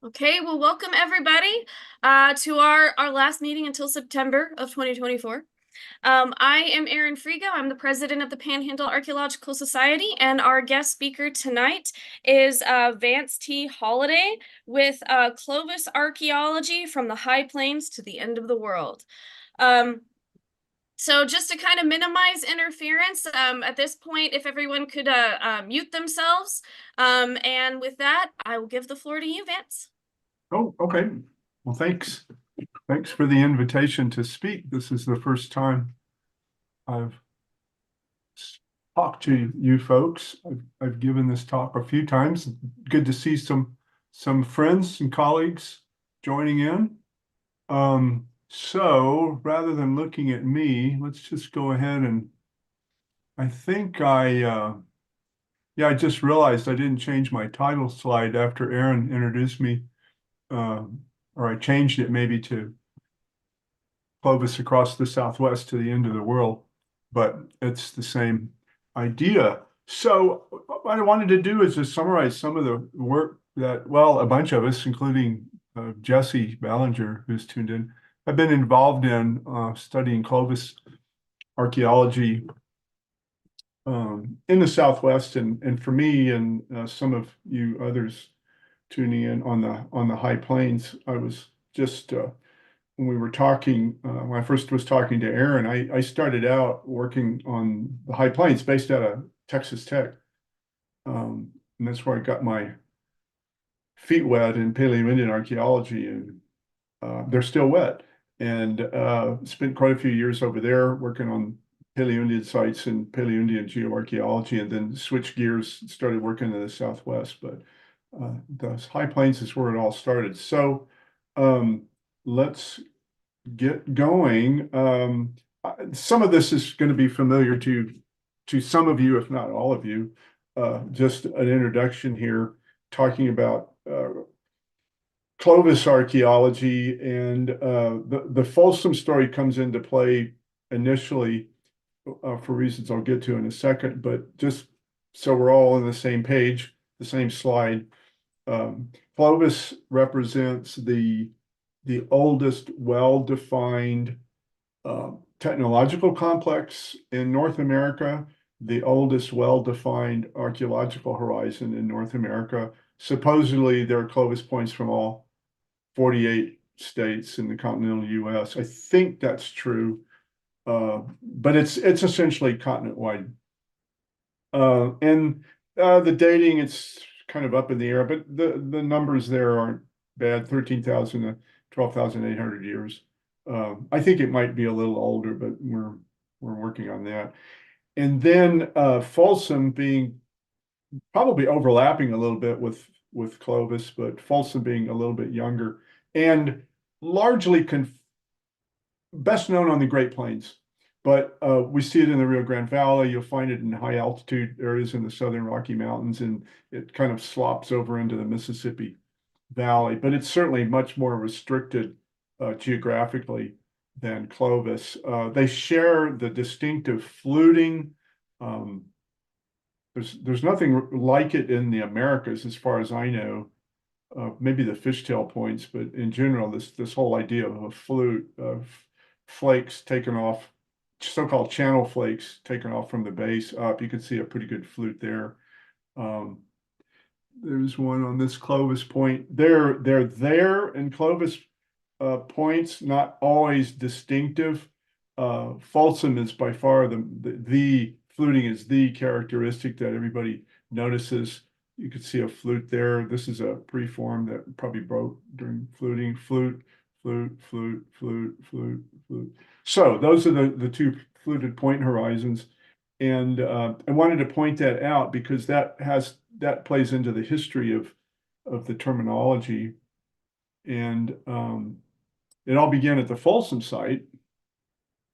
Okay, well, welcome everybody to our last meeting until September of 2024. I am Erin Frigo. I'm the president of the Panhandle Archaeological Society, and our guest speaker tonight is Vance T. Holiday with Clovis Archaeology from the High Plains to the End of the World. Um, so just to kind of minimize interference, at this point, if everyone could mute themselves. And with that, I will give the floor to you, Vance. Oh, okay. Well, thanks. Thanks for the invitation to speak. This is the first time I've talked to you folks. I've given this talk a few times. Good to see some friends and colleagues joining in. So rather than looking at me, let's just go ahead and I think yeah, I just realized I didn't change my title slide after Erin introduced me. Or I changed it maybe to Clovis across the Southwest to the end of the world, but it's the same idea. So what I wanted to do is just summarize some of the work that, well, a bunch of us, including Jesse Ballinger, who's tuned in, have been involved in studying Clovis archaeology in the Southwest, and for me and some of you others tuning in on the High Plains, I was just when we were talking, when I first was talking to Erin, I started out working on the High Plains based out of Texas Tech. And that's where I got my feet wet in Paleo-Indian archaeology, and they're still wet. And spent quite a few years over there working on Paleo-Indian sites and Paleo-Indian geoarchaeology, and then switched gears, started working in the Southwest. But the High Plains is where it all started. So let's get going. Some of this is going to be familiar to some of you, if not all of you. Just an introduction here, talking about Clovis archaeology, and the Folsom story comes into play initially for reasons I'll get to in a second, but just so we're all on the same page, the same slide. Clovis represents the oldest well-defined technological complex in North America, the oldest well-defined archaeological horizon in North America. Supposedly, there are Clovis points from all 48 states in the continental US. I think that's true, but it's essentially continent-wide. And the dating, it's kind of up in the air, but the numbers there aren't bad, 13,000 to 12,800 years. I think it might be a little older, but we're working on that. And then Folsom being probably overlapping a little bit with Clovis, but Folsom being a little bit younger and largely best known on the Great Plains. But we see it in the Rio Grande Valley. You'll find it in high altitude areas in the southern Rocky Mountains, and it kind of slops over into the Mississippi Valley. But it's certainly much more restricted geographically than Clovis. They share the distinctive fluting. There's nothing like it in the Americas, as far as I know. Maybe the fishtail points, but in general, this whole idea of a flute of flakes taken off, so-called channel flakes taken off from the base up. You can see a pretty good flute there. There's one on this Clovis point. They're there, and Clovis points not always distinctive. Folsom is by far the fluting is the characteristic that everybody notices. You could see a flute there. This is a preform that probably broke during fluting. Flute, flute, flute, flute, flute, flute. So those are the two fluted point horizons. And I wanted to point that out because that plays into the history of the terminology. And it all began at the Folsom site,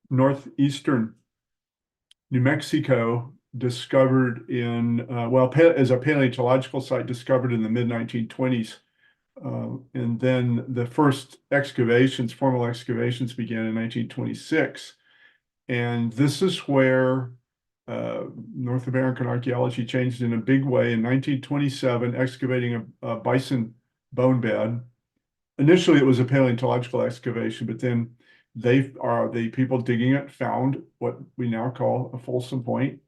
northeastern New Mexico, discovered in, well, as a paleontological site discovered in the mid-1920s. And then the first excavations, formal excavations, began in 1926. And this is where North American archaeology changed in a big way. In 1927, excavating a bison bone bed. Initially, it was a paleontological excavation, but then the people digging it found what we now call a Folsom Point.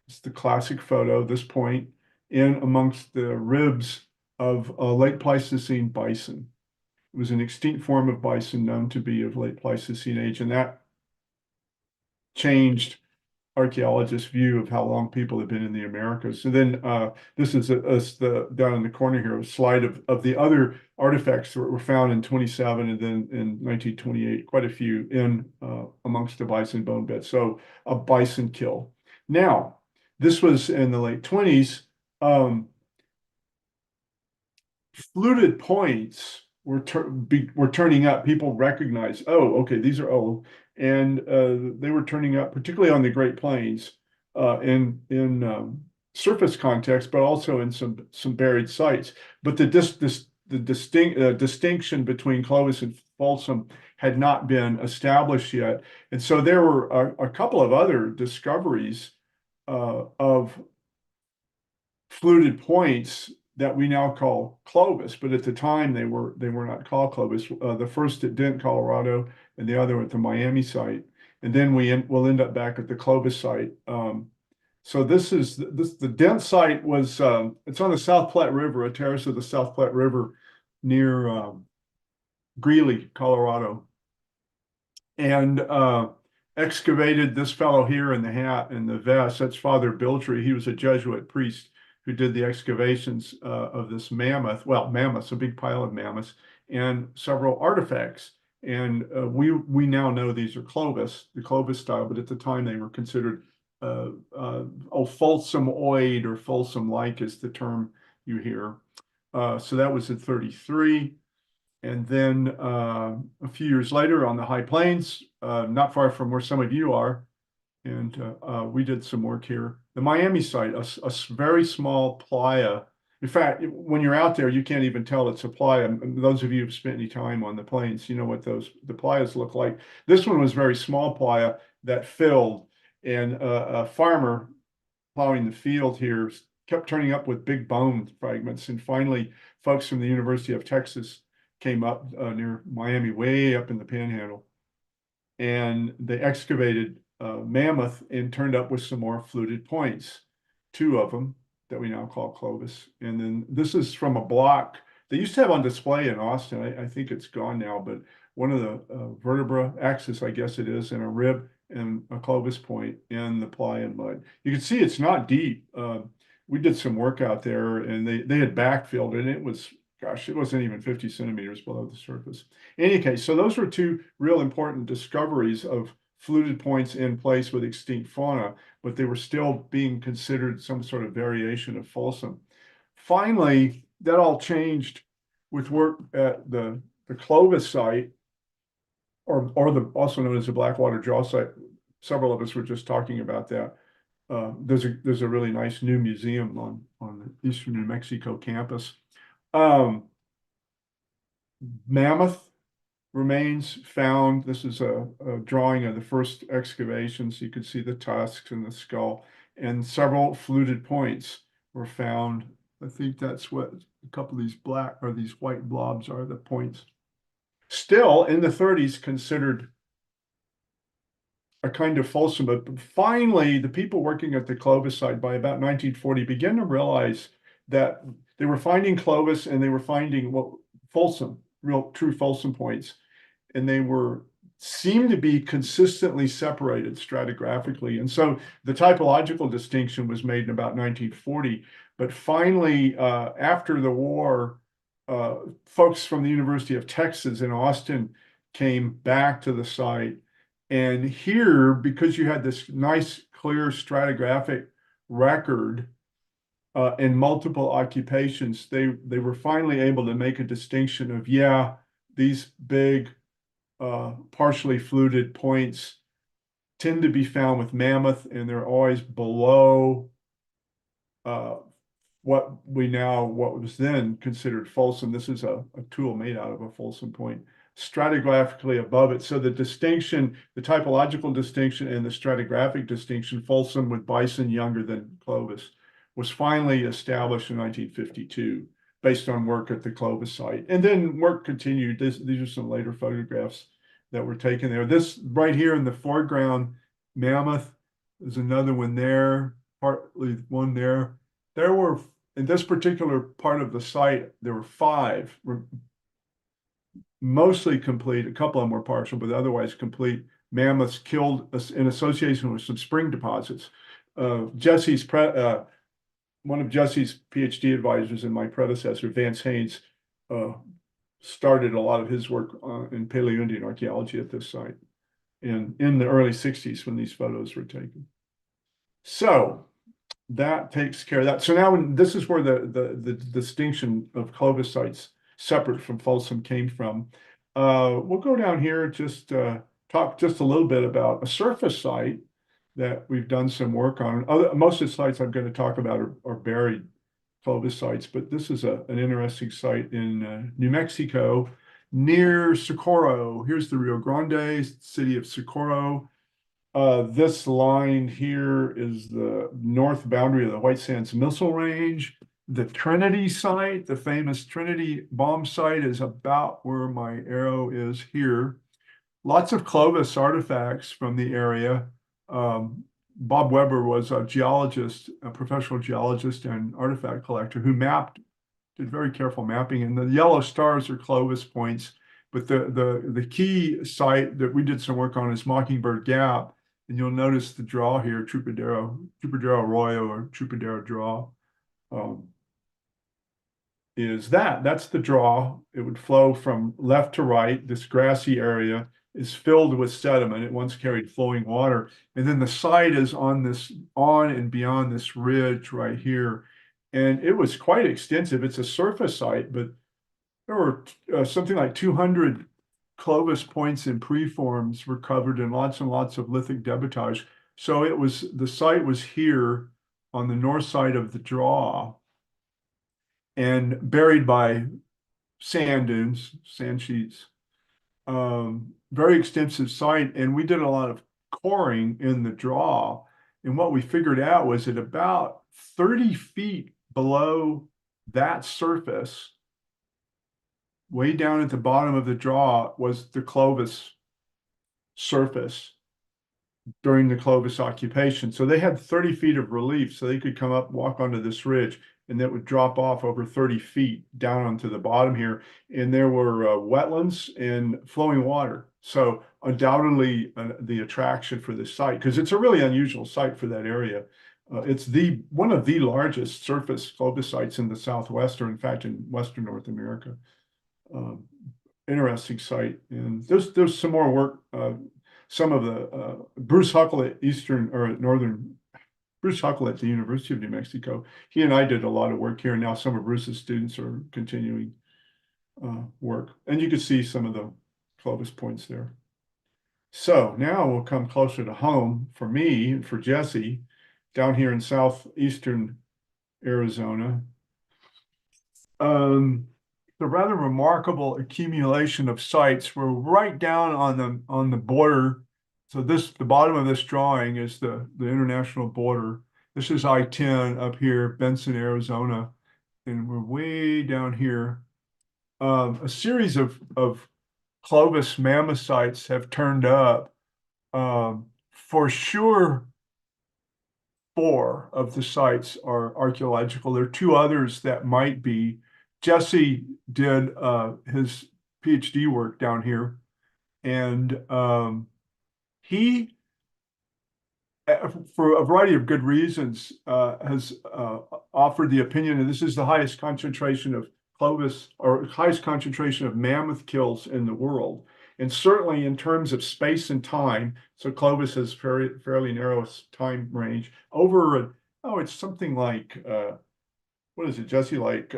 It's the classic photo, this point, in amongst the ribs of a late Pleistocene bison. It was an extinct form of bison known to be of late Pleistocene age, and that changed archaeologists' view of how long people have been in the Americas. So then this is the down in the corner here, a slide of the other artifacts that were found in 27 and then in 1928, quite a few in amongst the bison bone bed. So a bison kill. Now, this was in the late 20s. Fluted points were turning up. People recognized, oh, okay, these are old, and they were turning up, particularly on the Great Plains, in surface context, but also in some buried sites. But the distinction between Clovis and Folsom had not been established yet, and so there were a couple of other discoveries of fluted points that we now call Clovis, but at the time they were not called Clovis. The first at Dent, Colorado, and the other at the Miami site, and then we'll end up back at the Clovis site. So the Dent site was it's on the South Platte River, a terrace of the South Platte River near Greeley, Colorado, and excavated this fellow here in the hat and the vest. That's Father Biltry. He was a Jesuit priest who did the excavations of this mammoth, well, mammoths, a big pile of mammoths, and several artifacts. And we now know these are Clovis, the Clovis style, but at the time they were considered Folsomoid or Folsom-like is the term you hear. So that was in 33. And then a few years later on the High Plains, not far from where some of you are, and we did some work here. The Miami site, a very small playa. In fact, when you're out there, you can't even tell it's a playa. Those of you who've spent any time on the plains, you know what the playas look like. This one was very small playa that filled, and a farmer plowing the field here kept turning up with big bone fragments. And finally, folks from the University of Texas came up near Miami, way up in the Panhandle, and they excavated Mammoth and turned up with some more fluted points, two of them that we now call Clovis. And then this is from a block they used to have on display in Austin. I think it's gone now, but one of the vertebra axis, I guess it is, and a rib and a Clovis point in the playa and mud. You can see it's not deep. We did some work out there, and they had backfilled, and it was, gosh, it wasn't even 50 centimeters below the surface. In any case, so those were two real important discoveries of fluted points in place with extinct fauna, but they were still being considered some sort of variation of Folsom. Finally, that all changed with work at the Clovis site, or the also known as the Blackwater Jaw site. Several of us were just talking about that. There's a really nice new museum on the Eastern New Mexico campus. Mammoth remains found. This is a drawing of the first excavations. You can see the tusks and the skull, and several fluted points were found. I think that's what a couple of these black or these white blobs are, the points. Still in the 30s considered a kind of Folsom, but finally the people working at the Clovis site by about 1940 began to realize that they were finding Clovis and they were finding what Folsom, real true Folsom points, and they seemed to be consistently separated stratigraphically. And so the typological distinction was made in about 1940. But finally, after the war, folks from the University of Texas in Austin came back to the site. And here, because you had this nice, clear stratigraphic record in multiple occupations, they were finally able to make a distinction of, yeah, these big, partially fluted points tend to be found with mammoth, and they're always below what was then considered Folsom. This is a tool made out of a Folsom point, stratigraphically above it. So the distinction, the typological distinction and the stratigraphic distinction, Folsom with bison younger than Clovis, was finally established in 1952 based on work at the Clovis site. And then work continued. These are some later photographs that were taken there. This right here in the foreground, Mammoth, there's another one there, partly one there. There were, in this particular part of the site, there were five, mostly complete. A couple of them were partial, but otherwise complete mammoths killed in association with some spring deposits. One of Jesse's PhD advisors and my predecessor, Vance Haynes, started a lot of his work in Paleo-Indian archaeology at this site in the early 60s when these photos were taken. So that takes care of that. So now this is where the distinction of Clovis sites separate from Folsom came from. We'll go down here, just talk just a little bit about a surface site that we've done some work on. Most of the sites I'm going to talk about are buried Clovis sites, but this is an interesting site in New Mexico near Socorro. Here's the Rio Grande, city of Socorro. This line here is the north boundary of the White Sands Missile Range. The Trinity site, the famous Trinity bomb site, is about where my arrow is here. Lots of Clovis artifacts from the area. Bob Weber was a geologist, a professional geologist and artifact collector who did very careful mapping. And the yellow stars are Clovis points. But the key site that we did some work on is Mockingbird Gap. And you'll notice the draw here, Trupidero Arroyo or Trupidero Draw. That's the draw. It would flow from left to right. This grassy area is filled with sediment. It once carried flowing water. And then the site is on and beyond this ridge right here. And it was quite extensive. It's a surface site, but there were something like 200 Clovis points and preforms recovered and lots of lithic debitage. So the site was here on the north side of the draw and buried by sand dunes, sand sheets. Very extensive site, and we did a lot of coring in the draw. And what we figured out was at about 30 feet below that surface, way down at the bottom of the draw, was the Clovis surface during the Clovis occupation. So they had 30 feet of relief, so they could come up, walk onto this ridge, and that would drop off over 30 feet down onto the bottom here. And there were wetlands and flowing water. So undoubtedly the attraction for this site, because it's a really unusual site for that area. It's one of the largest surface Clovis sites in the Southwest, or in fact in Western North America. Interesting site. And there's some more work. Some of the Bruce Huckle at Bruce Huckle at the University of New Mexico. He and I did a lot of work here. And now some of Bruce's students are continuing work. And you can see some of the Clovis points there. So now we'll come closer to home for me and for Jesse down here in southeastern Arizona. The rather remarkable accumulation of sites. We're right down on the border. So the bottom of this drawing is the international border. This is I-10 up here, Benson, Arizona, and we're way down here. A series of Clovis mammoth sites have turned up. For sure, 4 of the sites are archaeological. There are 2 others that might be. Jesse did his PhD work down here, and he, for a variety of good reasons, has offered the opinion that this is the highest concentration of Clovis, or highest concentration of mammoth kills in the world. And certainly in terms of space and time, so Clovis has fairly narrow time range over, it's something like, what is it, Jesse, like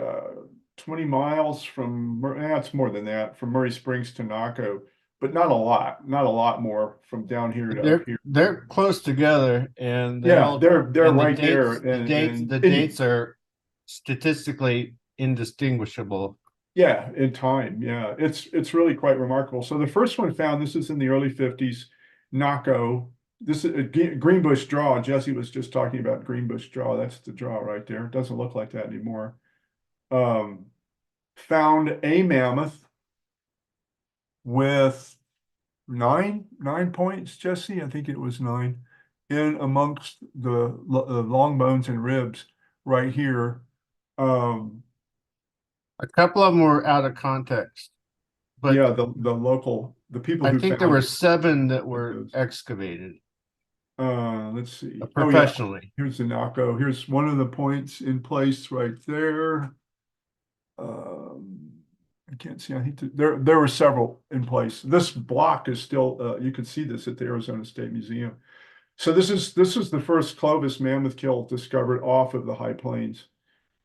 20 miles from, it's more than that, from Murray Springs to Naco, but not a lot more from down here to up here. They're close together, and they're right there. The dates are statistically indistinguishable. Yeah, in time. Yeah, it's really quite remarkable. So the first one found, this is in the early 50s, Naco. This is a Greenbush draw. Jesse was just talking about Greenbush draw. That's the draw right there. It doesn't look like that anymore. found a mammoth with nine points, Jesse, I think it was 9, in amongst the long bones and ribs right here. A couple of them were out of context, but Yeah, the people I who think there found were it. 7 that were Those. excavated Let's see. Oh yeah, professionally. here's the Naco. Here's one of the points in place right there. I can't see. I think there were several in place. This block is still. You can see this at the Arizona State Museum. So this is the first Clovis mammoth kill discovered off of the High Plains,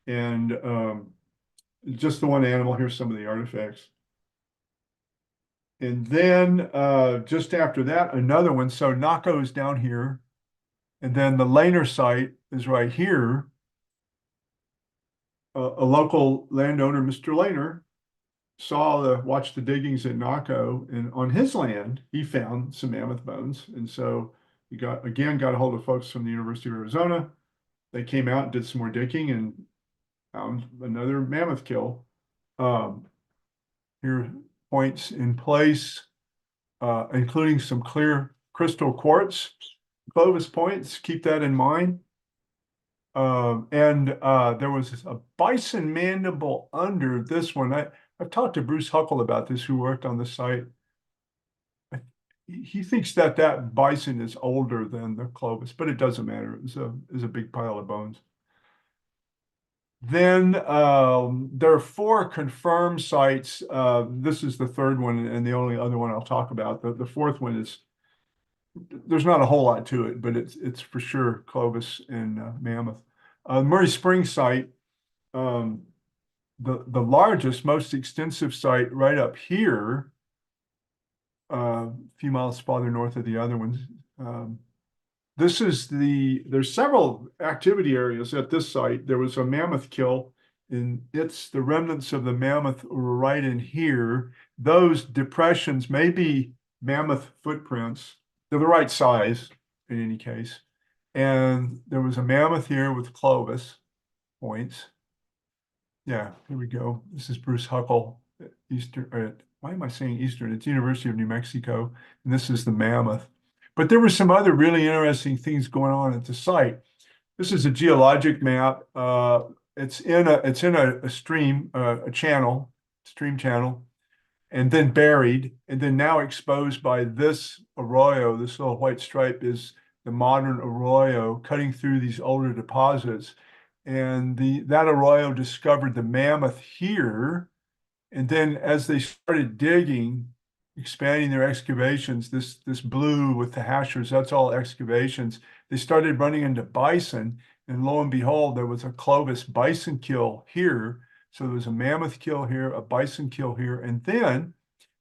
and just the one animal. Here's some of the artifacts. And then just after that, another one. So Naco is down here. And then the Lehner site is right here. A local landowner, Mr. Lehner, watched the diggings at Naco, and on his land, he found some mammoth bones. And so he got a hold of folks from the University of Arizona. They came out and did some more digging and found another mammoth kill. Here points in place, including some clear crystal quartz Clovis points. Keep that in mind. And there was a bison mandible under this one. I've talked to Bruce Huckle about this, who worked on the site. He thinks that bison is older than the Clovis, but it doesn't matter. It was a big pile of bones. Then there are 4 confirmed sites. This is the third one and the only other one I'll talk about. The fourth one is, there's not a whole lot to it, but it's for sure Clovis and Mammoth. Murray Springs site, the largest, most extensive site right up here, a few miles farther north of the other ones. There's several activity areas at this site. There was a mammoth kill, and the remnants of the mammoth were right in here. Those depressions may be mammoth footprints. They're the right size in any case. And there was a mammoth here with Clovis points. Yeah, here we go. This is Bruce Huckle at why am I saying Eastern? It's University of New Mexico, and this is the mammoth. But there were some other really interesting things going on at the site. This is a geologic map. It's in a stream, stream channel, and then buried, and then now exposed by this arroyo. This little white stripe is the modern arroyo cutting through these older deposits. And that arroyo discovered the mammoth here. And then as they started digging, expanding their excavations, this blue with the hashers, that's all excavations. They started running into bison, and lo and behold, there was a Clovis bison kill here. So there was a mammoth kill here, a bison kill here, and then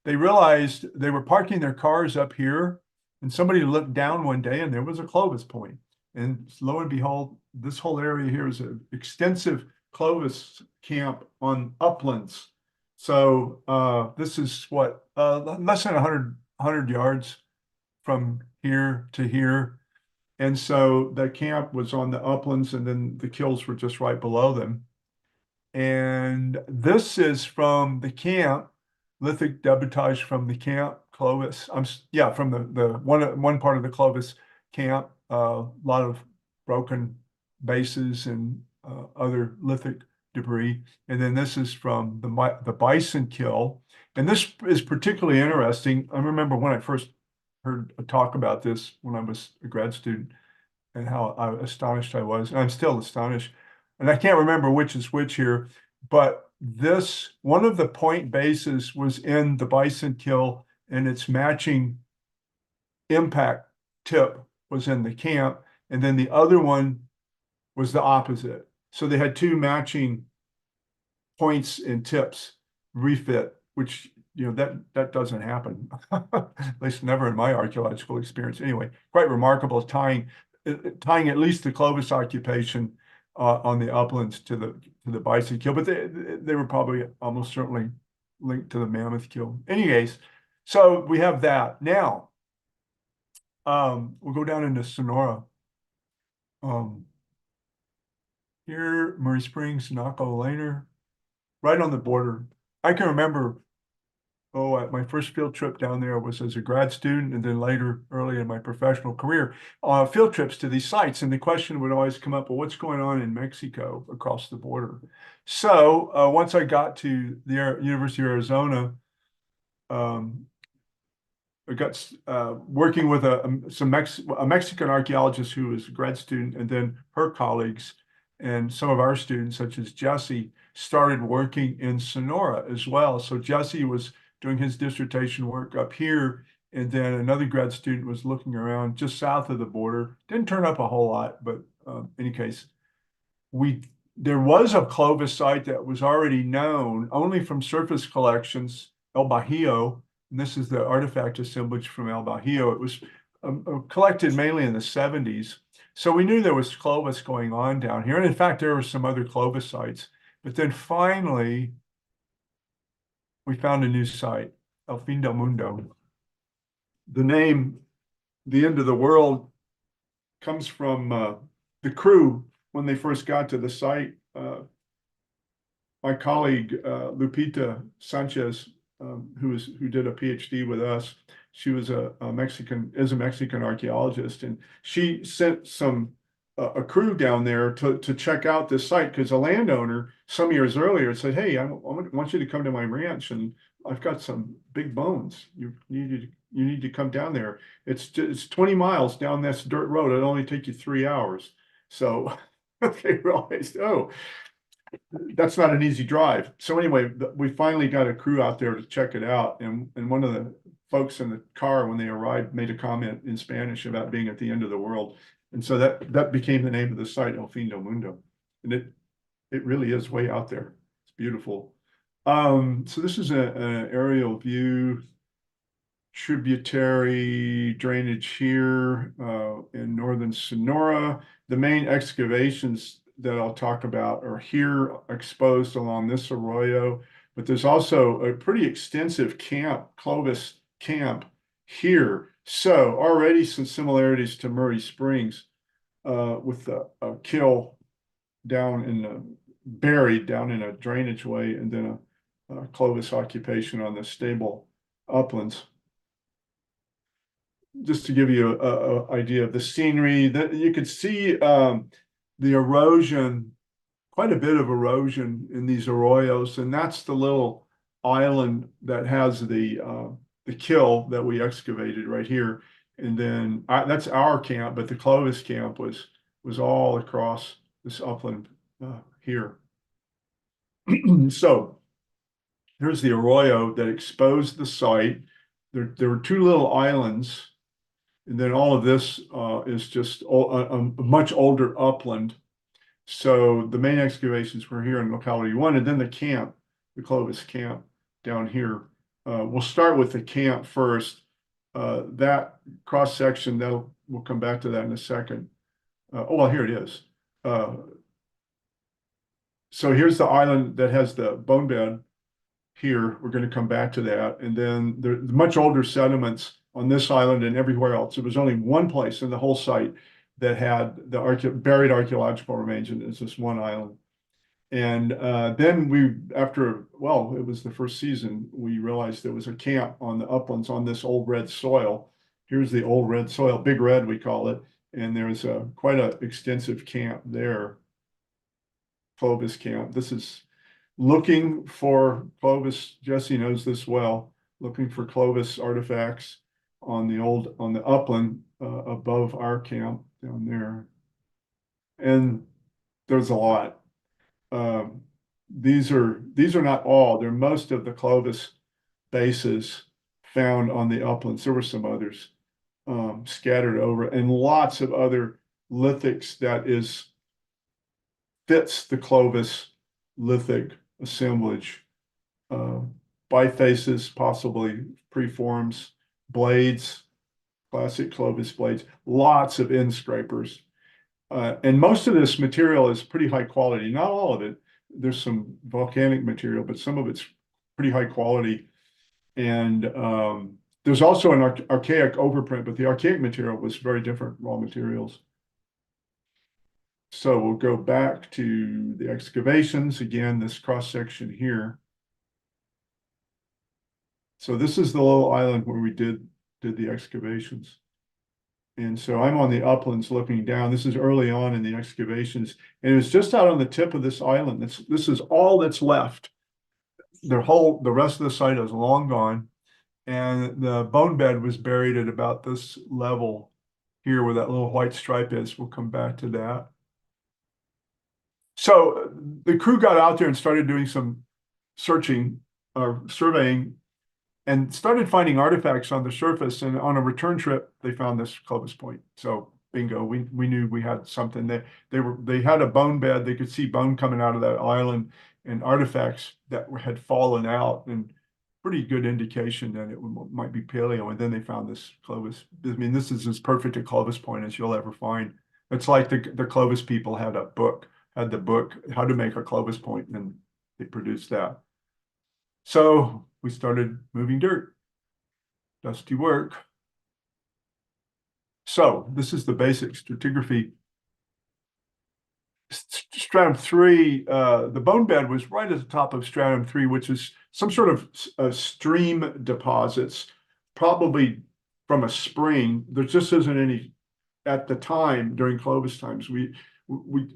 they realized they were parking their cars up here, and somebody looked down one day and there was a Clovis point. And lo and behold, this whole area here is an extensive Clovis camp on uplands. So this is what less than 100 yards from here to here. And so the camp was on the uplands, and then the kills were just right below them. And this is from the camp, lithic debitage from the camp, Clovis. From the one part of the Clovis camp. A lot of broken bases and other lithic debris. And then this is from the bison kill. And this is particularly interesting. I remember when I first heard a talk about this when I was a grad student, and how astonished I was. And I'm still astonished. And I can't remember which is which here, but one of the point bases was in the bison kill, and its matching impact tip was in the camp. And then the other one was the opposite. So they had 2 matching points and tips refit, which that doesn't happen, at least never in my archaeological experience. Anyway, quite remarkable, tying at least the Clovis occupation on the uplands to the bison kill, but they were probably almost certainly linked to the mammoth kill. Anyways, so we have that. Now, we'll go down into Sonora. Here, Murray Springs, Naco Lehner. right on the border. I can remember, my first field trip down there was as a grad student, and then later, early in my professional career, field trips to these sites. And the question would always come up, well, what's going on in Mexico across the border? So once I got to the University of Arizona, um, I got working with a Mexican archaeologist who was a grad student, and then her colleagues and some of our students, such as Jesse, started working in Sonora as well. So Jesse was doing his dissertation work up here, and then another grad student was looking around just south of the border. Didn't turn up a whole lot, but in any case, we there was a Clovis site that was already known only from surface collections, El Bajío, and this is the artifact assemblage from El Bajío. It was collected mainly in the 70s. So we knew there was Clovis going on down here. And in fact, there were some other Clovis sites. But then finally, we found a new site, El Fin del Mundo. The name, the end of the world, comes from the crew when they first got to the site. My colleague Lupita Sanchez, who did a PhD with us, she was a Mexican archaeologist, and she sent a crew down there to check out this site because a landowner some years earlier said, "Hey, I want you to come to my ranch, and I've got some big bones. You need to come down there. It's 20 miles down this dirt road. It'll only take you 3 hours." So they realized, oh, that's not an easy drive. So anyway, we finally got a crew out there to check it out. And one of the folks in the car, when they arrived, made a comment in Spanish about being at the end of the world. And so that became the name of the site, El Fin del Mundo. And it really is way out there. It's beautiful. So this is an aerial view, tributary drainage here in northern Sonora. The main excavations that I'll talk about are here exposed along this arroyo, but there's also a pretty extensive camp, Clovis camp here. So already some similarities to Murray Springs with a kill buried down in a drainage way, and then a Clovis occupation on the stable uplands. Just to give you a idea of the scenery, that you could see the erosion, quite a bit of erosion in these arroyos, and that's the little island that has the kill that we excavated right here. And then that's our camp, but the Clovis camp was all across this upland here. So here's the arroyo that exposed the site. There were two little islands. And then all of this is just a much older upland. So the main excavations were here in locality one, and then the camp, the Clovis camp down here. We'll start with the camp first. That cross section, we'll come back to that in a second. Well, here it is. So here's the island that has the bone bed here. We're going to come back to that. And then the much older sediments on this island and everywhere else. It was only one place in the whole site that had the buried archaeological remains, and it's this one island. And then it was the first season, we realized there was a camp on the uplands on this old red soil. Here's the old red soil, Big Red we call it. And there's quite an extensive camp there, Clovis camp. This is looking for Clovis. Jesse knows this well, looking for Clovis artifacts on the upland above our camp down there. And there's a lot. These are not all, they're most of the Clovis bases found on the uplands. There were some others scattered over, and lots of other lithics that fits the Clovis lithic assemblage. Bifaces, possibly preforms, blades, classic Clovis blades, lots of end scrapers. And most of this material is pretty high quality. Not all of it. There's some volcanic material, but some of it's pretty high quality. And there's also an archaic overprint, but the archaic material was very different raw materials. So we'll go back to the excavations again, this cross section here. So this is the little island where we did the excavations. And so I'm on the uplands looking down. This is early on in the excavations, and it was just out on the tip of this island. This is all that's left. The rest of the site is long gone, and the bone bed was buried at about this level here where that little white stripe is. We'll come back to that. So the crew got out there and started doing some searching or surveying and started finding artifacts on the surface. And on a return trip, they found this Clovis point. So bingo, we knew we had something. They had a bone bed. They could see bone coming out of that island and artifacts that had fallen out, and pretty good indication that it might be paleo. And then they found this Clovis. I mean, this is as perfect a Clovis point as you'll ever find. It's like the Clovis had the book, How to Make a Clovis Point, and they produced that. So we started moving dirt, dusty work. So this is the basic stratigraphy. Stratum 3, the bone bed was right at the top of stratum 3, which is some sort of stream deposits, probably from a spring. There just isn't any at the time during Clovis times.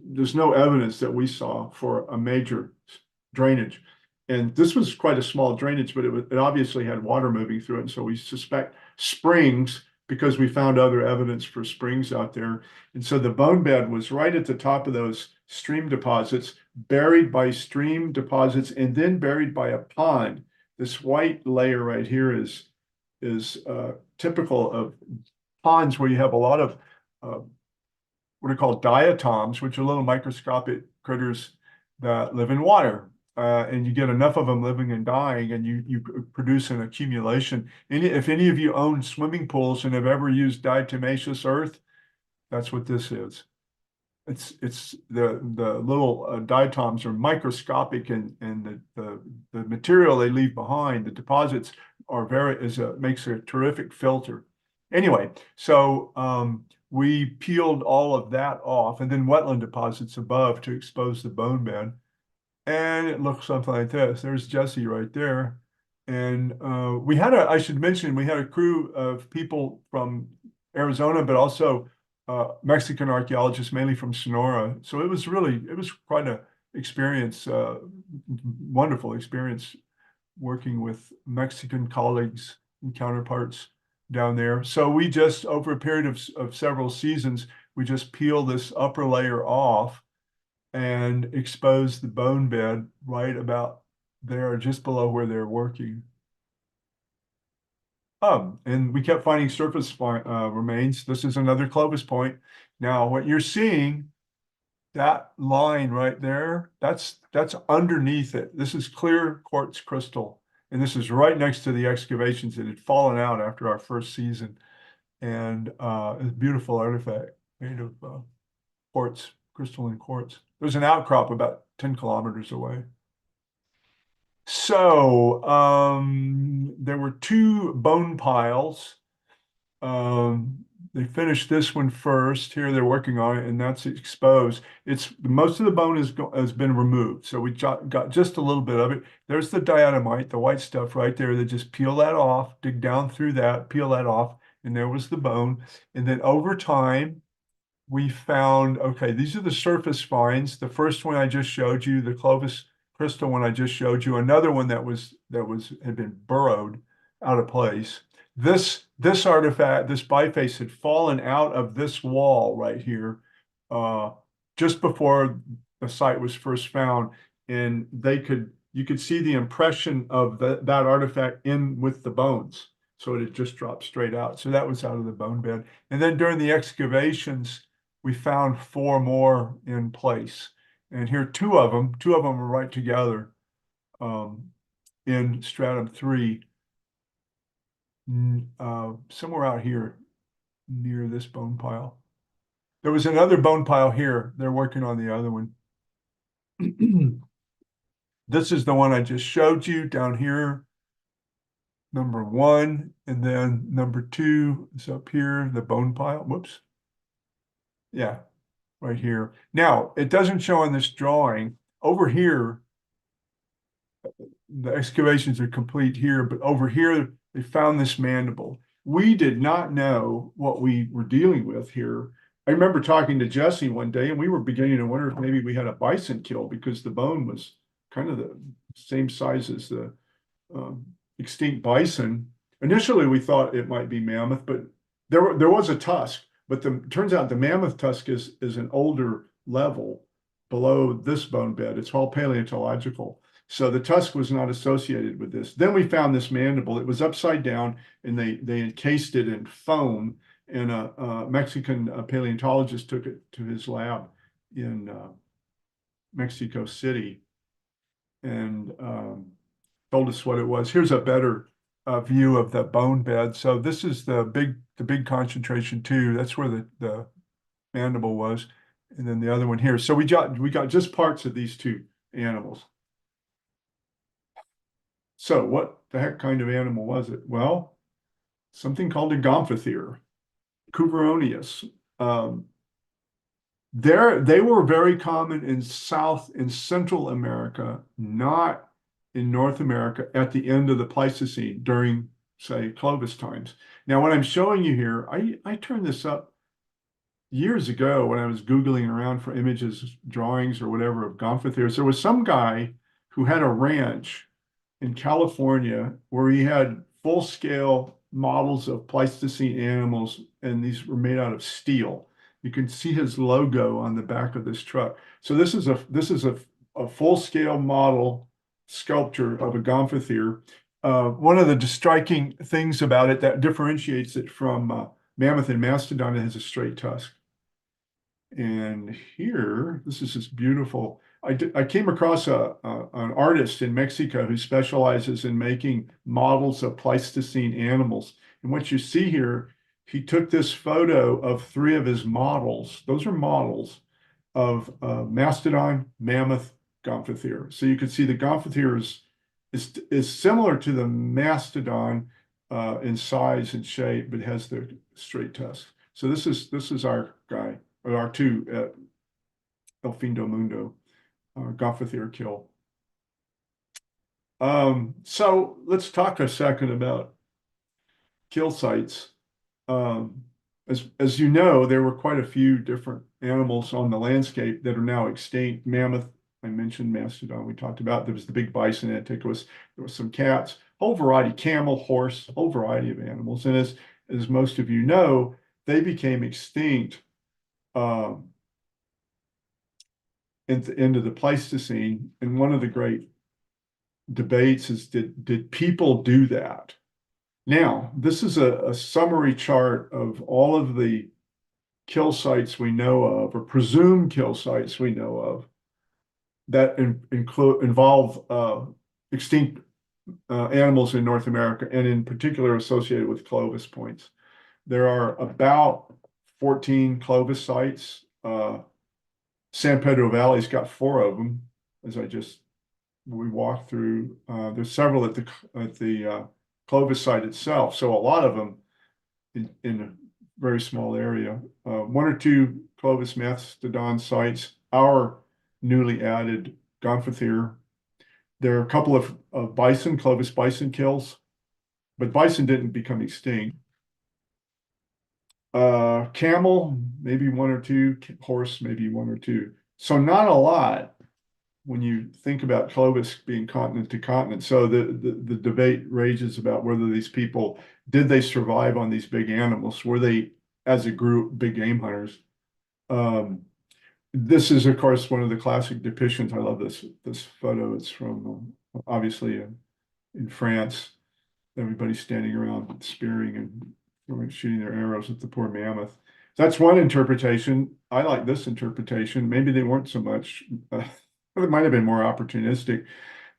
There's no evidence that we saw for a major drainage. And this was quite a small drainage, but it obviously had water moving through it. And so we suspect springs because we found other evidence for springs out there. And so the bone bed was right at the top of those stream deposits, buried by stream deposits, and then buried by a pond. This white layer right here is typical of ponds where you have a lot of what are called diatoms, which are little microscopic critters that live in water. And you get enough of them living and dying, and you produce an accumulation. If any of you own swimming pools and have ever used diatomaceous earth, that's what this is. It's the little diatoms are microscopic, and the material they leave behind, the deposits are makes a terrific filter. Anyway, so we peeled all of that off, and then wetland deposits above to expose the bone bed. And it looks something like this. There's Jesse right there. And I should mention, we had a crew of people from Arizona, but also Mexican archaeologists, mainly from Sonora. So it was quite an experience, wonderful experience working with Mexican colleagues and counterparts down there. So we just, over a period of several seasons, we just peel this upper layer off and expose the bone bed right about there, just below where they're working. And we kept finding surface remains. This is another Clovis point. Now, what you're seeing, that line right there, that's underneath it. This is clear quartz crystal, and this is right next to the excavations that had fallen out after our first season. And it's a beautiful artifact made of quartz, crystalline quartz. There's an outcrop about 10 kilometers away. So there were two bone piles. They finished this one first. Here they're working on it, and that's exposed. Most of the bone has been removed, so we got just a little bit of it. There's the diatomite, the white stuff right there. They just peel that off, dig down through that, peel that off, and there was the bone. And then over time, we found, okay, these are the surface finds. The first one I just showed you, the Clovis crystal one I just showed you, another one that had been burrowed out of place. This artifact, this biface, had fallen out of this wall right here just before the site was first found, and you could see the impression of that artifact in with the bones. So it had just dropped straight out. So that was out of the bone bed. And then during the excavations, we found four more in place. And here, two of them were right together in stratum 3, somewhere out here near this bone pile. There was another bone pile here. They're working on the other one. This is the one I just showed you down here, number 1, and then number 2 is up here, the bone pile. Whoops. Yeah, right here. Now, it doesn't show on this drawing. Over here, the excavations are complete here, but over here, they found this mandible. We did not know what we were dealing with here. I remember talking to Jesse one day, and we were beginning to wonder if maybe we had a bison kill because the bone was kind of the same size as the extinct bison. Initially, we thought it might be mammoth, but there was a tusk. But turns out the mammoth tusk is an older level below this bone bed. It's all paleontological. So the tusk was not associated with this. Then we found this mandible. It was upside down, and they encased it in foam. And a Mexican paleontologist took it to his lab in Mexico City and told us what it was. Here's a better view of the bone bed. So this is the big concentration too. That's where the mandible was, and then the other one here. So we got just parts of these two animals. So what the heck kind of animal was it? Well, something called a gomphothere, Cuvironeus. They were very common in South and Central America, not in North America at the end of the Pleistocene during, say, Clovis times. Now, what I'm showing you here, I turned this up years ago when I was Googling around for images, drawings, or whatever of gomphotheres. There was some guy who had a ranch in California where he had full-scale models of Pleistocene animals, and these were made out of steel. You can see his logo on the back of this truck. So this is a full-scale model sculpture of a gomphothere. One of the striking things about it that differentiates it from mammoth and mastodon, it has a straight tusk. And here, this is just beautiful. I came across an artist in Mexico who specializes in making models of Pleistocene animals. And what you see here, he took this photo of 3 of his models. Those are models of mastodon, mammoth, gomphothere. So you can see the gomphothere is similar to the mastodon in size and shape, but has the straight tusk. So this is our guy, or our 2 El Fin do Mundo gomphothere kill. So let's talk a second about kill sites. As you know, there were quite a few different animals on the landscape that are now extinct. Mammoth, I mentioned mastodon, we talked about. There was the big bison antiquus. There was some cats, whole variety, camel, horse, whole variety of animals. And as most of you know, they became extinct into the Pleistocene. And one of the great debates is, did people do that? Now, this is a summary chart of all of the kill sites we know of, or presumed kill sites we know of, that involve extinct animals in North America, and in particular associated with Clovis points. There are about 14 Clovis sites. San Pedro Valley's got 4 of them, as we walked through. There's several at the Clovis site itself, so a lot of them in a very small area. 1 or 2 Clovis mastodon sites, our newly added gomphothere. There are a couple of bison, Clovis bison kills, but bison didn't become extinct. Camel, maybe 1 or 2, horse, maybe 1 or 2. So not a lot when you think about Clovis being continent to continent. So the debate rages about whether these people, did they survive on these big animals? Were they, as a group, big game hunters? This is, of course, one of the classic depictions. I love this photo. It's from, obviously, in France. Everybody's standing around spearing and shooting their arrows at the poor mammoth. That's one interpretation. I like this interpretation. Maybe they weren't so much. It might have been more opportunistic.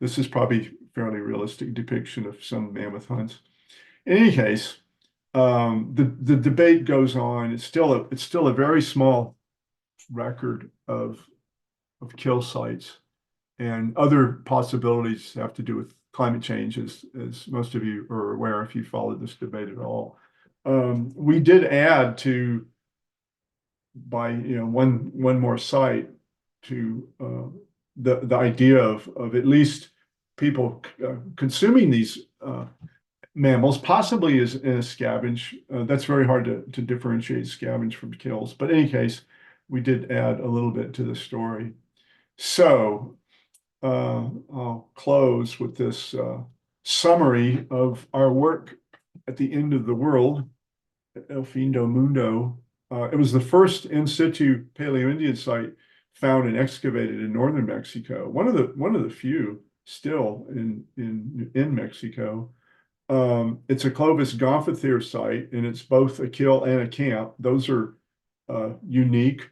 This is probably a fairly realistic depiction of some mammoth hunts. In any case, the debate goes on. It's still a very small record of kill sites, and other possibilities have to do with climate change, as most of you are aware if you followed this debate at all. We did add to by, one more site to, the idea of at least people consuming these, mammals, possibly as in a scavenge. That's very hard to differentiate scavenge from kills. But in any case, we did add a little bit to the story. So I'll close with this summary of our work at the end of the world, El Fin do Mundo. It was the first in situ Paleo-Indian site found and excavated in northern Mexico. One of the few still in Mexico. It's a Clovis Gomphothere site, and it's both a kill and a camp. Those are unique.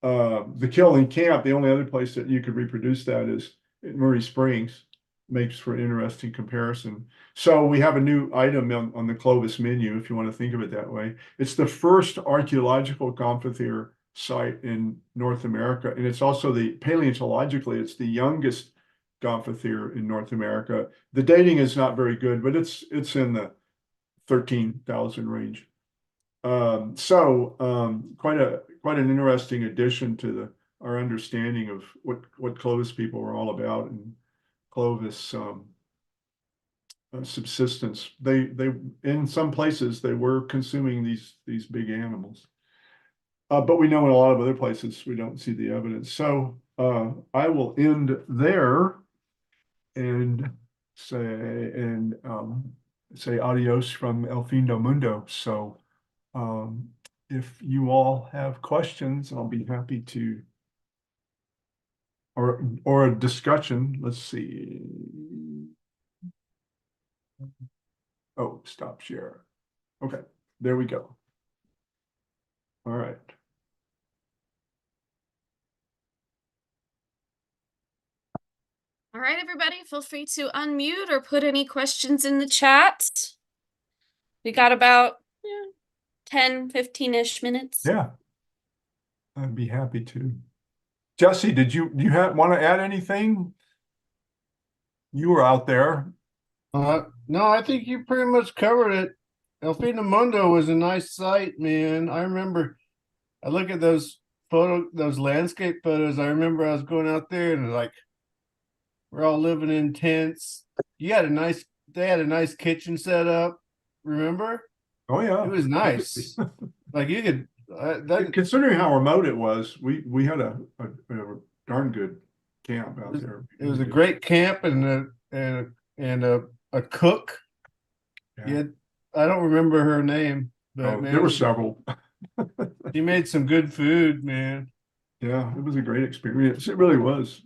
The kill and camp, the only other place that you could reproduce that is in Murray Springs. Makes for an interesting comparison. So we have a new item on the Clovis menu, if you want to think of it that way. It's the first archaeological Gomphothere site in North America, and it's also paleontologically, it's the youngest Gomphothere in North America. The dating is not very good, but it's in the 13,000 range. Quite an interesting addition to our understanding of what Clovis people were all about and Clovis subsistence. They in some places they were consuming these big animals. But we know in a lot of other places we don't see the evidence. So I will end there and say adios from El Fin do Mundo. So if you all have questions, I'll be happy to, or a discussion. Let's see. Oh, stop share. Okay, there we go. All right. All right, everybody, feel free to unmute or put any questions in the chat. We got about 10, 15-ish minutes. Yeah. I'd be happy to. Jesse, do you want to add anything? You were out there. No, I think you pretty much covered it. El Fin do Mundo was a nice site, man. I remember I look at those landscape photos. I remember I was going out there and like we're all living in tents. They had a nice kitchen set up. Remember? Oh yeah. It was nice. Like you could considering how remote it was, we had a darn good camp out there. It was a great camp and a cook. Yeah. I don't remember her name, but man, there were several. She made some good food, man. Yeah, it was a great experience. It really was.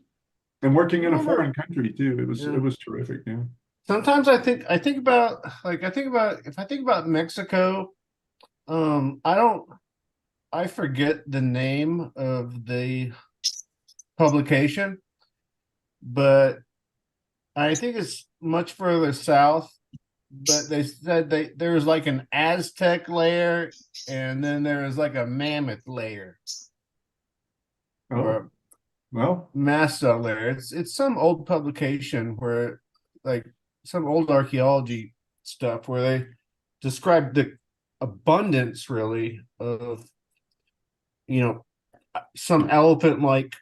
And working in a foreign country too. It was terrific. Yeah. Sometimes I think about if I think about Mexico, I forget the name of the publication, but I think it's much further south. But they said there was like an Aztec layer, and then there was like a mammoth layer. Oh, well, mastodon layer. It's some old publication where like some old archaeology stuff where they describe the abundance really of some elephant like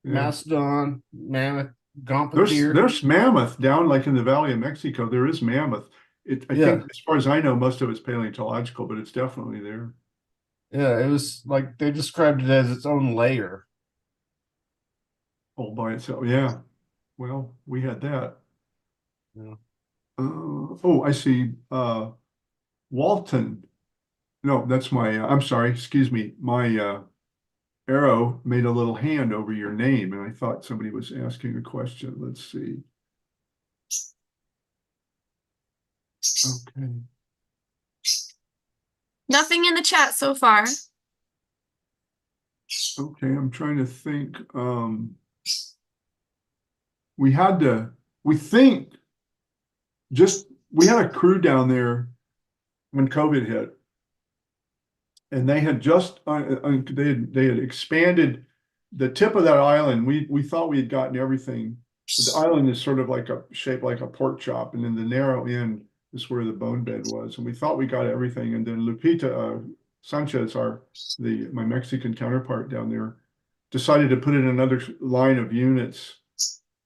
mastodon, mammoth, Gomphothere. There's mammoth down like in the Valley of Mexico. There is mammoth. I think as far as I know, most of it's paleontological, but it's definitely there. Yeah, it was like they described it as its own layer. All by itself. Yeah. Well, we had that. Yeah. I see. Walton. No, that's I'm sorry. Excuse me. My arrow made a little hand over your name, and I thought somebody was asking a question. Let's see. Okay. Nothing in the chat so far. Okay, I'm trying to think. We had a crew down there when COVID hit, and they had just they had expanded the tip of that island. We thought we had gotten everything. But the island is sort of shaped like a pork chop, and then the narrow end is where the bone bed was, and we thought we got everything. And then Lupita, Sanchez, my Mexican counterpart down there, decided to put in another line of units,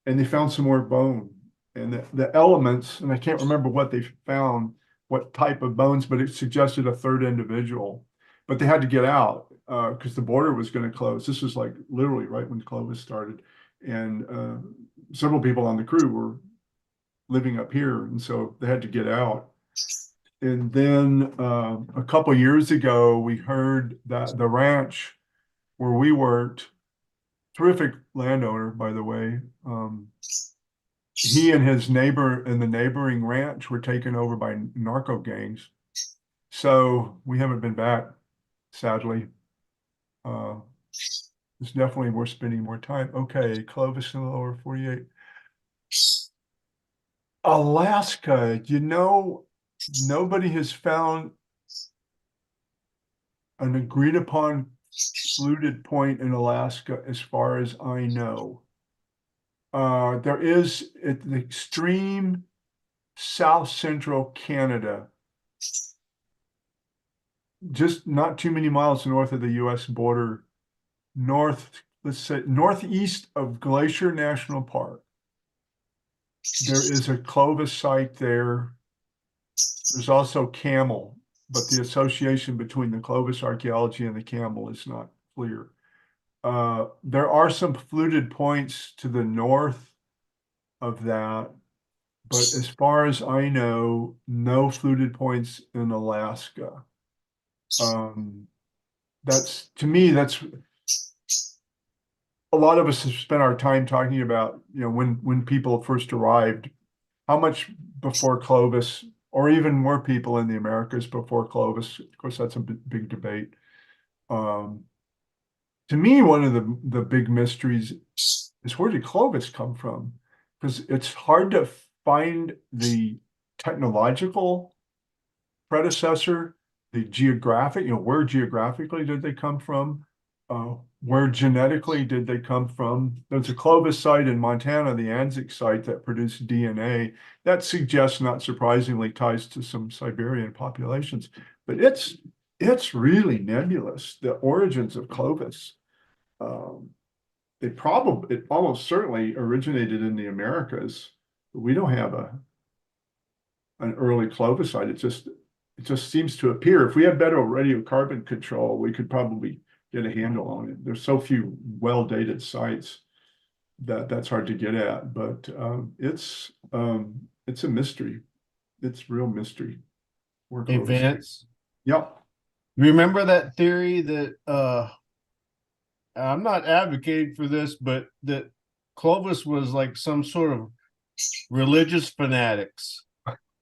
and they found some more bone. And the elements, and I can't remember what they found, what type of bones, but it suggested a third individual. But they had to get out because the border was going to close. This was like literally right when Clovis started, and several people on the crew were living up here, and so they had to get out. And then a couple years ago, we heard that the ranch where we worked, terrific landowner, by the way, he and his neighbor in the neighboring ranch were taken over by narco gangs. So we haven't been back, sadly. It's definitely worth spending more time. Okay, Clovis in the lower 48. Alaska, nobody has found an agreed upon fluted point in Alaska as far as I know. There is at the extreme south central Canada, just not too many miles north of the US border, let's say northeast of Glacier National Park. There is a Clovis site there. There's also camel, but the association between the Clovis archaeology and the camel is not clear. There are some fluted points to the north of that, but as far as I know, no fluted points in Alaska. That's, to me, that's a lot of us have spent our time talking about, when people first arrived, how much before Clovis, or even more people in the Americas before Clovis. Of course, that's a big debate. To me, one of the big mysteries is, where did Clovis come from? Because it's hard to find the technological predecessor, the geographic, where geographically did they come from? Where genetically did they come from? There's a Clovis site in Montana, the Anzac site, that produced DNA that suggests, not surprisingly, ties to some Siberian populations. But it's really nebulous, the origins of Clovis. It almost certainly originated in the Americas. We don't have an early Clovis site. It just seems to appear. If we had better radiocarbon control, we could probably get a handle on it. There's so few well-dated sites that's hard to get at, but it's a mystery. It's real mystery. Hey, Vance. Yep. Remember that theory that I'm not advocating for this, but that Clovis was like some sort of religious fanatics.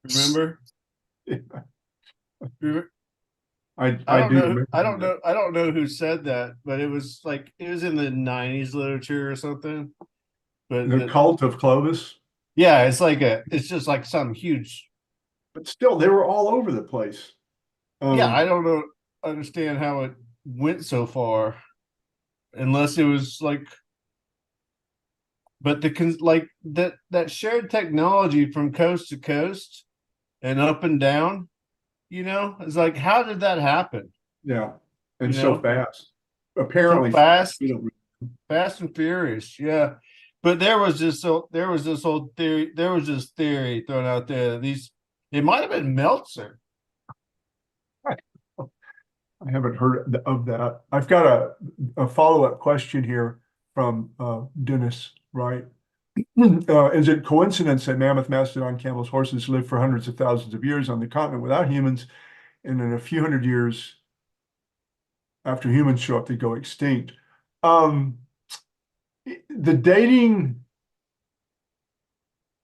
Remember? I don't do know. remember I don't that. know. I don't know who said that, but it was in the '90s literature or something. But The cult of Clovis. yeah, it's just like some huge. But still, they were all over the place. Yeah, I don't understand how it went so far, unless it was like. But that shared technology from coast to coast and up and down, it's like, how did that happen? Yeah, and You so know? fast. So Apparently, fast, you fast and furious. Yeah. But there was this old theory. There was this theory thrown out there that it might have been Meltzer. I haven't heard of that. I've got a follow-up question here from Dennis, right? Is it coincidence that mammoth, mastodon, camels, horses lived for hundreds of thousands of years on the continent without humans, and in a few hundred years after humans show up, they go extinct? The dating,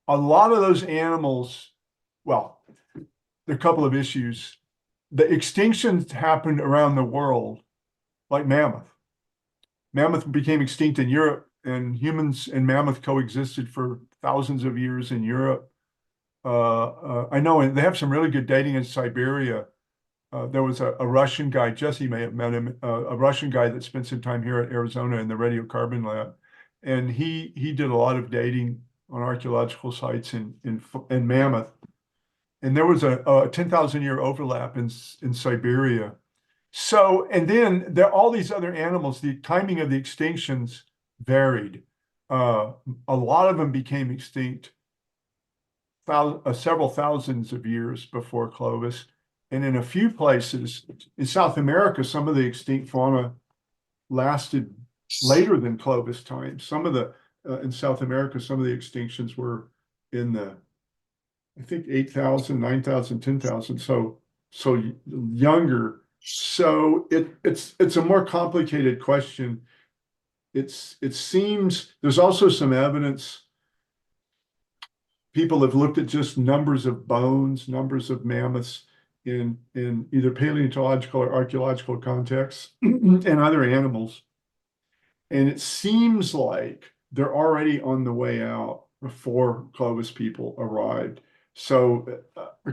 a lot of those animals, well, there are a couple of issues. The extinctions happened around the world, like mammoth. Mammoth became extinct in Europe, and humans and mammoth coexisted for thousands of years in Europe. I know they have some really good dating in Siberia. There was a Russian guy, Jesse may have met him, a Russian guy that spent some time here at Arizona in the radiocarbon lab. And he did a lot of dating on archaeological sites in mammoth. And there was a 10,000 year overlap in Siberia. So, and then there all these other animals, the timing of the extinctions varied. A lot of them became extinct several thousands of years before Clovis. And in a few places in South America, some of the extinct fauna lasted later than Clovis time. Some of the, in South America, some of the extinctions were in the, I think 8,000, 9,000, 10,000. So younger. So it's a more complicated question. It seems there's also some evidence. People have looked at just numbers of bones, numbers of mammoths in either paleontological or archaeological contexts and other animals. And it seems like they're already on the way out before Clovis people arrived. So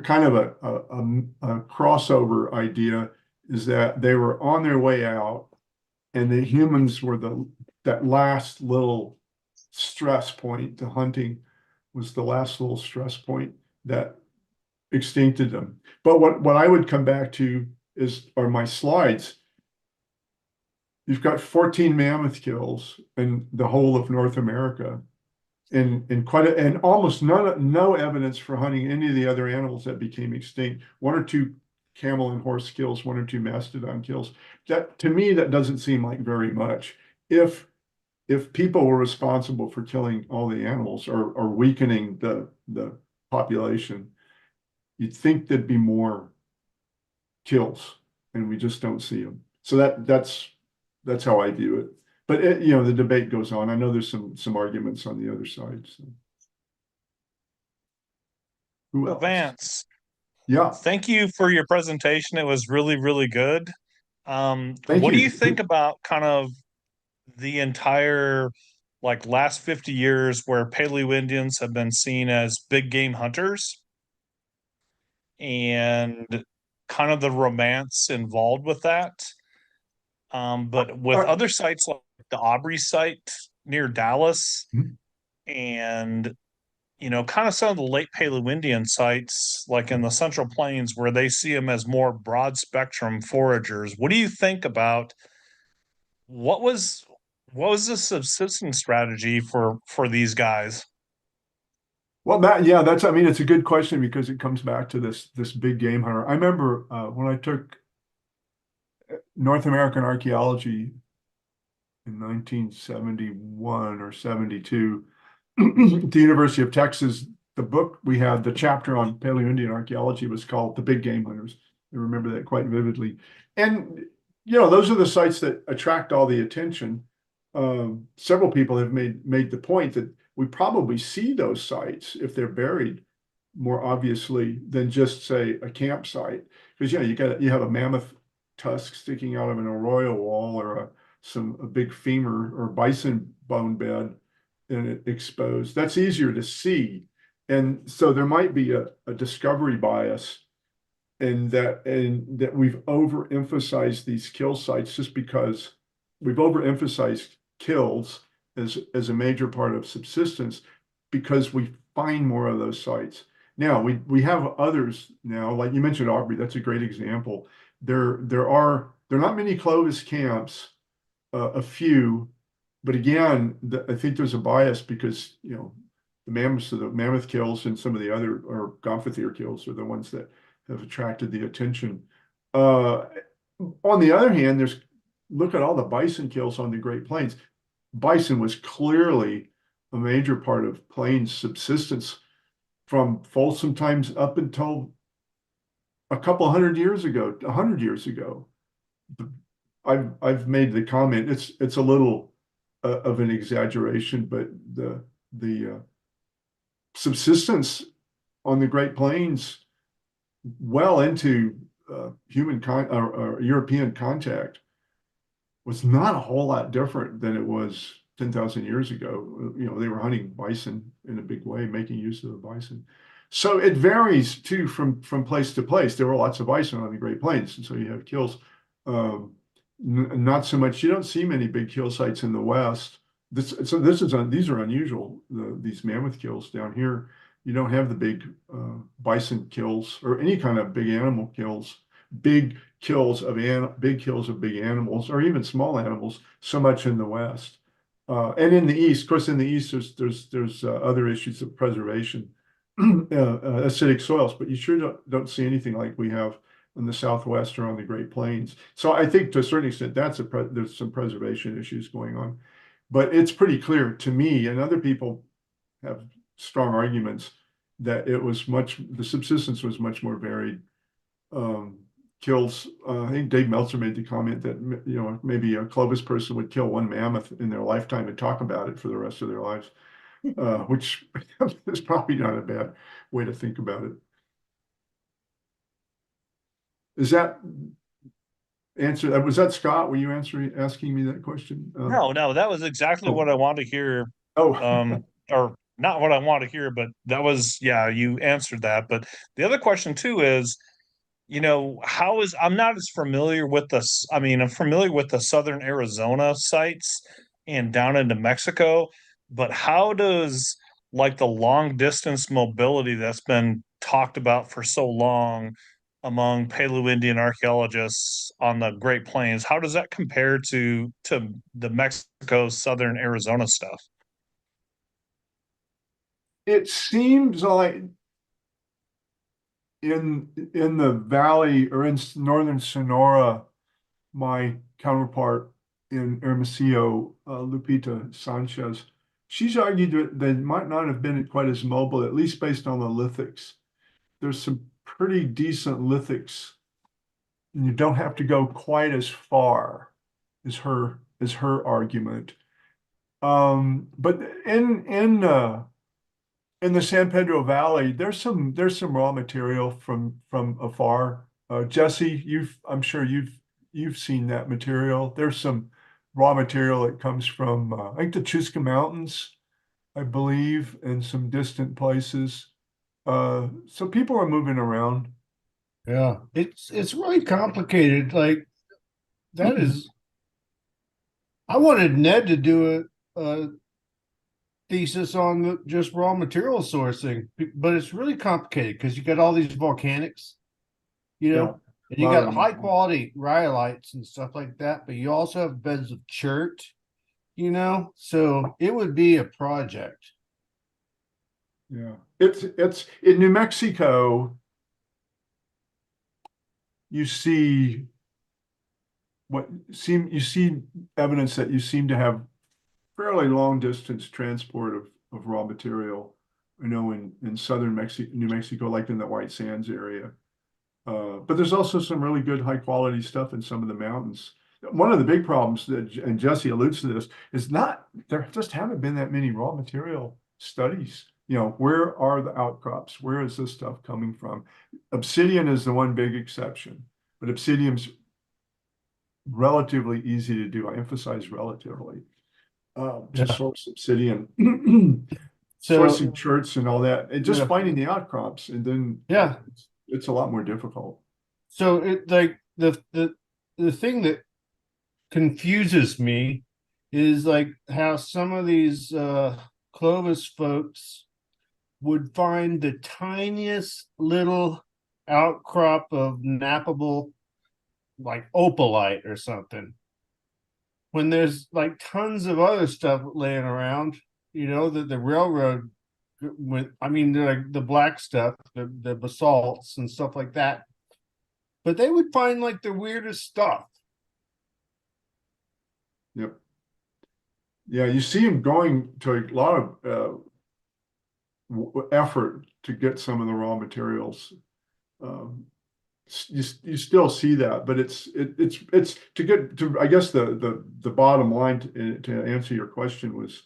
kind of a crossover idea is that they were on their way out and the humans were that last little stress point. The hunting was the last little stress point that extincted them. But what I would come back to are my slides. You've got 14 mammoth kills in the whole of North America, and almost no evidence for hunting any of the other animals that became extinct. One or two camel and horse kills, one or two mastodon kills. That to me, that doesn't seem like very much. If people were responsible for killing all the animals or weakening the population, you'd think there'd be more kills, and we just don't see them. So that's how I view it. But the debate goes on. I know there's some arguments on the other side. So. Who else? Vance, Yeah. thank you for your presentation. It was really, really good. Thank what do you. you think about kind of the entire last 50 years where Paleo Indians have been seen as big game hunters and kind of the romance involved with that? But with other sites like the Aubrey site near Dallas and kind of some of the late Paleo-Indian sites, like in the Central Plains, where they see them as more broad spectrum foragers. What do you think about what was the subsistence strategy for these guys? Well, I mean, it's a good question because it comes back to this big game hunter. I remember when I took North American archaeology in 1971 or 72 at the University of Texas. The book we had, the chapter on Paleo-Indian archaeology was called The Big Game Hunters. I remember that quite vividly. And, those are the sites that attract all the attention. Several people have made the point that we probably see those sites if they're buried more obviously than just say a campsite. Because, you have a mammoth tusk sticking out of an arroyo wall or a big femur or bison bone bed and it exposed. That's easier to see. And so there might be a discovery bias and that we've overemphasized these kill sites just because we've overemphasized kills as a major part of subsistence because we find more of those sites. Now we have others now, like you mentioned Aubrey, that's a great example. There are not many Clovis camps, a few, but again, I think there's a bias because the mammoth kills and some of the other or Gomphothere kills are the ones that have attracted the attention. On the other hand, look at all the bison kills on the Great Plains. Bison was clearly a major part of plains subsistence from Folsom times up until a couple 100 years ago, 100 years ago. I've made the comment. It's a little of an exaggeration, but the subsistence on the Great Plains well into human or European contact was not a whole lot different than it was 10,000 years ago. They were hunting bison in a big way, making use of the bison. So it varies too from place to place. There were lots of bison on the Great Plains, and so you have kills. Not so much. You don't see many big kill sites in the West. These are unusual. These mammoth kills down here. You don't have the big bison kills or any kind of big animal kills. Big big kills of big animals or even small animals so much in the West. And in the East, of course, in the East, there's other issues of preservation, acidic soils, but you sure don't see anything like we have in the Southwest or on the Great Plains. So I think to a certain extent, there's some preservation issues going on. But it's pretty clear to me, and other people have strong arguments, that the subsistence was much more varied. Kills, I think Dave Meltzer made the comment that, maybe a Clovis person would kill one mammoth in their lifetime and talk about it for the rest of their lives, which is probably not a bad way to think about it. Is that answer? Was that Scott? Were you asking me that question? No, that was exactly what I wanted to hear. Oh, Or not what I want to hear, but that was, yeah, you answered that. But the other question too is, I'm not as familiar with this. I mean, I'm familiar with the southern Arizona sites and down into Mexico, but how does like the long distance mobility that's been talked about for so long among Paleo-Indian archaeologists on the Great Plains, how does that compare to the Mexico southern Arizona stuff? it seems like in the valley or in northern Sonora, my counterpart in Hermosillo, Lupita Sanchez, she's argued that they might not have been quite as mobile, at least based on the lithics. There's some pretty decent lithics, and you don't have to go quite as far as her argument. But in the San Pedro Valley, there's some raw material from afar. Jesse, I'm sure you've seen that material. There's some raw material that comes from I think the Chusca Mountains, I believe, and some distant places. So people are moving around. Yeah, it's really complicated. Like that is, I wanted Ned to do a thesis on just raw material sourcing, but it's really complicated because you got all these volcanics, Yeah, and a you lot of got them. high quality rhyolites and stuff like that, but you also have beds of chert, so it would be a project. Yeah, it's in New Mexico. You see you see evidence that you seem to have fairly long distance transport of raw material. In southern New Mexico, like in the White Sands area. But there's also some really good high quality stuff in some of the mountains. One of the big problems and Jesse alludes to this, is there just haven't been that many raw material studies. Where are the outcrops? Where is this stuff coming from? Obsidian is the one big exception, but obsidian's relatively easy to do. I emphasize relatively. To Yeah. source obsidian, So sourcing cherts and all that, and just yeah, finding the outcrops, and then yeah. it's a lot more difficult. So it like the thing that confuses me is like how some of these Clovis folks would find the tiniest little outcrop of nappable, like opalite or something, when there's like tons of other stuff laying around, that the railroad with, I mean, like the black stuff, the basalts and stuff like that, but they would find like the weirdest stuff. Yep. Yeah, you see him going to a lot of effort to get some of the raw materials. You still see that, but it's to get to, I guess the bottom line to answer your question was,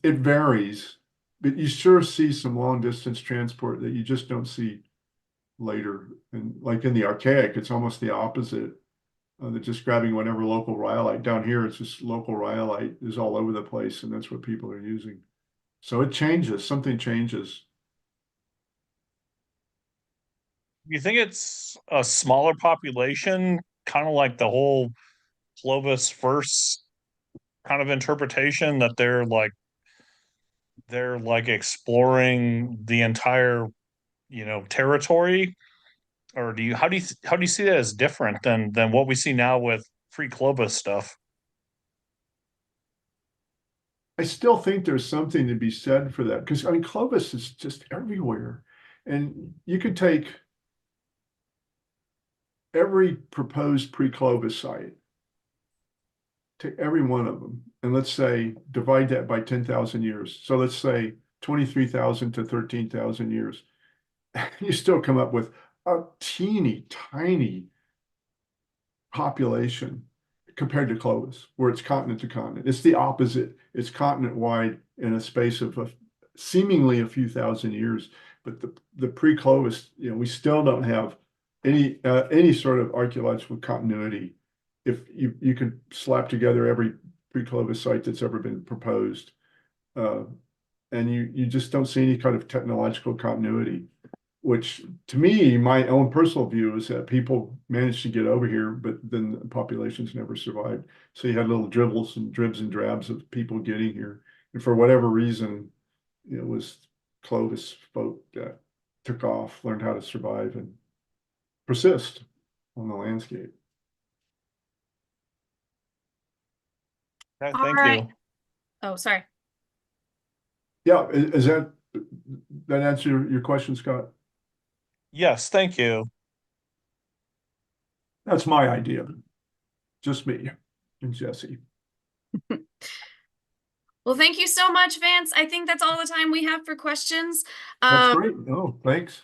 it varies, but you sure see some long distance transport that you just don't see later. And like in the archaic, it's almost the opposite. They're just grabbing whatever local rhyolite. Down here, it's just local rhyolite is all over the place, and that's what people are using. So it changes, something changes. You think it's a smaller population, kind of like the whole Clovis first kind of interpretation, that they're like exploring the entire, territory? Or how do you see that as different than what we see now with pre-Clovis stuff? I still think there's something to be said for that because I mean Clovis is just everywhere, and you could take every proposed pre-Clovis site, take every one of them, and let's say divide that by 10,000 years. So let's say 23,000 to 13,000 years. You still come up with a teeny tiny population compared to Clovis, where it's continent to continent. It's the opposite. It's continent wide in a space of seemingly a few thousand years. But the pre-Clovis, we still don't have any sort of archaeological continuity. If you can slap together every pre-Clovis site that's ever been proposed, and you just don't see any kind of technological continuity. Which to me, my own personal view is that people managed to get over here, but then the populations never survived. So you had little dribbles and dribs and drabs of people getting here. And for whatever reason, it was Clovis folk that took off, learned how to survive and persist on the landscape. Okay, All thank right. you. Oh, sorry. Yeah, is that answer your question, Scott? Yes, thank you. That's my idea. Just me and Jesse. Well, thank you so much, Vance. I think that's all the time we have for questions. That's great. Oh, thanks.